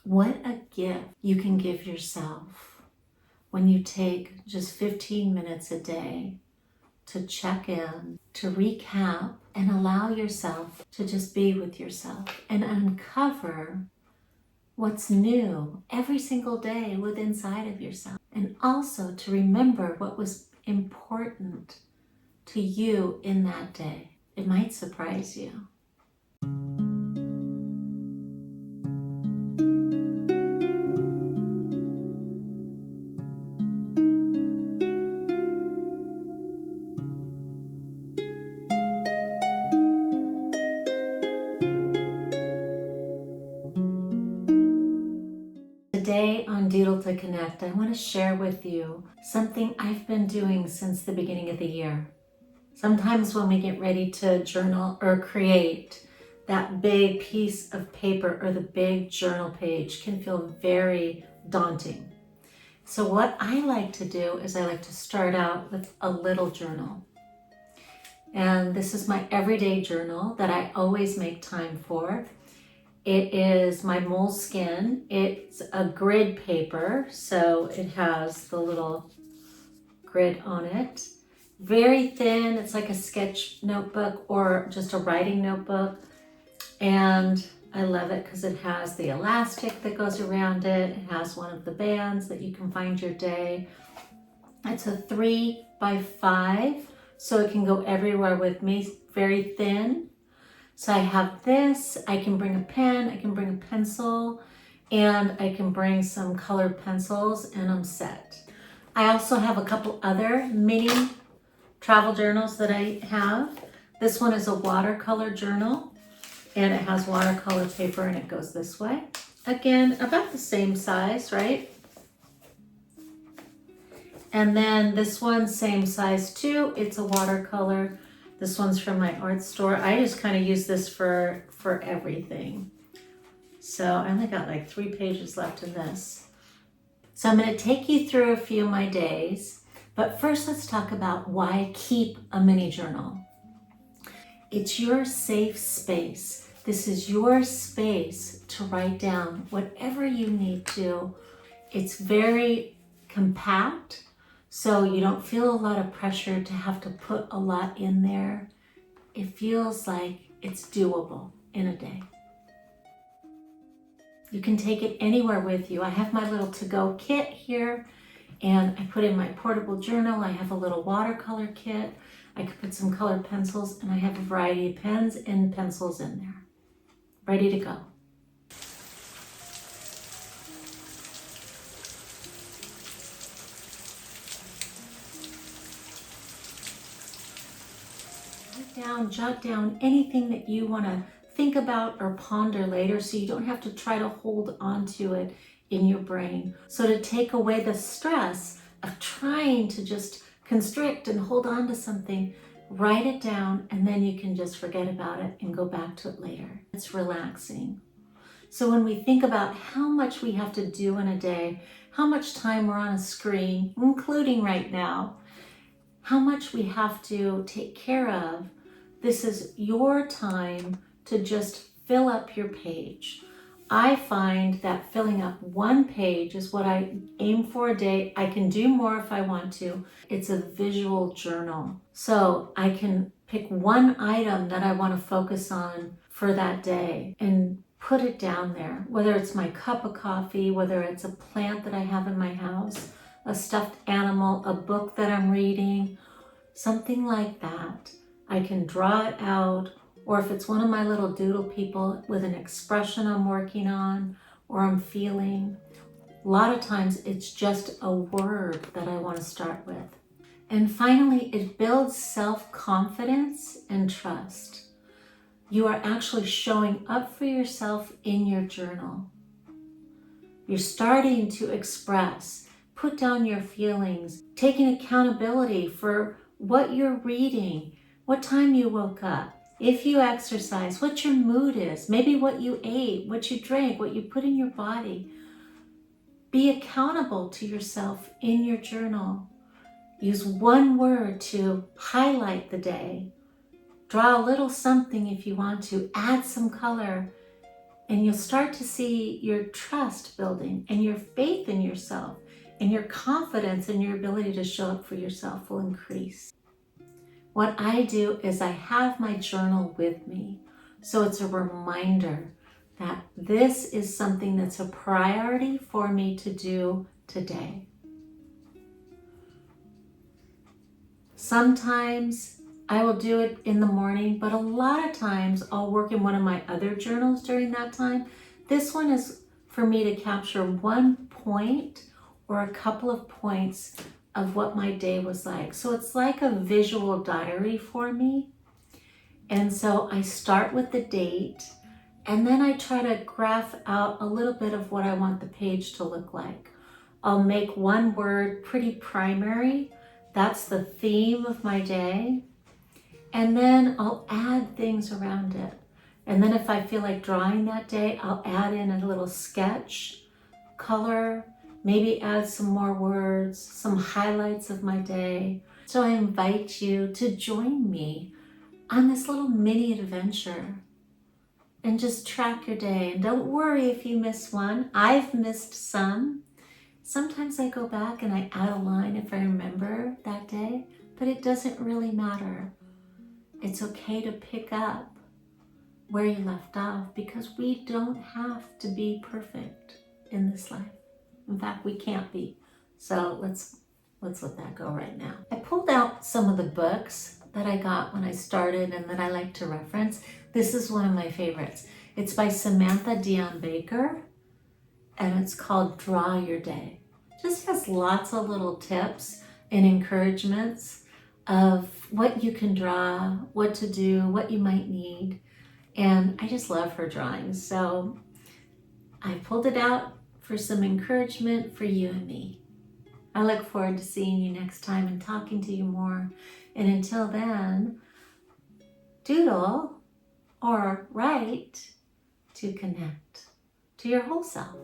What a gift you can give yourself when you take just 15 minutes a day to check in, to recap, and allow yourself to just be with yourself and uncover what's new every single day within inside of yourself. And also to remember what was important to you in that day. It might surprise you. Today on Doodle to Connect, I want to share with you something I've been doing since the beginning of the year. Sometimes when we get ready to journal or create, that big piece of paper or the big journal page can feel very daunting. So what I like to do is I like to start out with a little journal. And this is my everyday journal that I always make time for. It is my Moleskin. It's a grid paper, so it has the little grid on it. Very thin, it's like a sketch notebook or just a writing notebook. And I love it because it has the elastic that goes around it. It has one of the bands that you can find your day. It's a 3x5, so it can go everywhere with me, very thin. So I have this, I can bring a pen, I can bring a pencil, and I can bring some colored pencils, and I'm set. I also have a couple other mini travel journals that I have. This one is a watercolor journal, and it has watercolor paper, and it goes this way. Again, about the same size, right? And then this one, same size too. It's a watercolor. This one's from my art store. I just kind of use this for everything. So I only got like 3 pages left in this. So I'm going to take you through a few of my days. But first, let's talk about why keep a mini journal. It's your safe space. This is your space to write down whatever you need to. It's very compact, so you don't feel a lot of pressure to have to put a lot in there. It feels like it's doable in a day. You can take it anywhere with you. I have my little to-go kit here, and I put in my portable journal. I have a little watercolor kit. I could put some colored pencils, and I have a variety of pens and pencils in there. Ready to go. Jot down anything that you want to think about or ponder later, so you don't have to try to hold on to it in your brain. So to take away the stress of trying to just constrict and hold on to something, write it down, and then you can just forget about it and go back to it later. It's relaxing. So when we think about how much we have to do in a day, how much time we're on a screen, including right now, how much we have to take care of, this is your time to just fill up your page. I find that filling up one page is what I aim for a day. I can do more if I want to. It's a visual journal. So I can pick one item that I want to focus on for that day and put it down there, whether it's my cup of coffee, whether it's a plant that I have in my house, a stuffed animal, a book that I'm reading, something like that. I can draw it out, or if it's one of my little doodle people with an expression I'm working on or I'm feeling. A lot of times it's just a word that I want to start with. And finally, it builds self-confidence and trust. You are actually showing up for yourself in your journal. You're starting to express, put down your feelings, taking accountability for what you're reading, what time you woke up, if you exercise, what your mood is, maybe what you ate, what you drank, what you put in your body. Be accountable to yourself in your journal. Use one word to highlight the day. Draw a little something if you want to. Add some color. And you'll start to see your trust building and your faith in yourself and your confidence in your ability to show up for yourself will increase. What I do is I have my journal with me. So it's a reminder that this is something that's a priority for me to do today. Sometimes I will do it in the morning, but a lot of times I'll work in one of my other journals during that time. This one is for me to capture one point or a couple of points of what my day was like. So it's like a visual diary for me. And so I start with the date, and then I try to graph out a little bit of what I want the page to look like. I'll make one word pretty primary. That's the theme of my day. And then I'll add things around it. And then if I feel like drawing that day, I'll add in a little sketch, color, maybe add some more words, some highlights of my day. So I invite you to join me on this little mini adventure and just track your day. And don't worry if you miss one. I've missed some. Sometimes I go back and I add a line if I remember that day, but it doesn't really matter. It's okay to pick up where you left off because we don't have to be perfect in this life. In fact, we can't be. So let's let that go right now. I pulled out some of the books that I got when I started and that I like to reference. This is one of my favorites. It's by Samantha Dion Baker and it's called Draw Your Day. Just has lots of little tips and encouragements of what you can draw, what to do, what you might need. And I just love her drawings. So I pulled it out for some encouragement for you and me. I look forward to seeing you next time and talking to you more. And until then, doodle or write to connect to your whole self.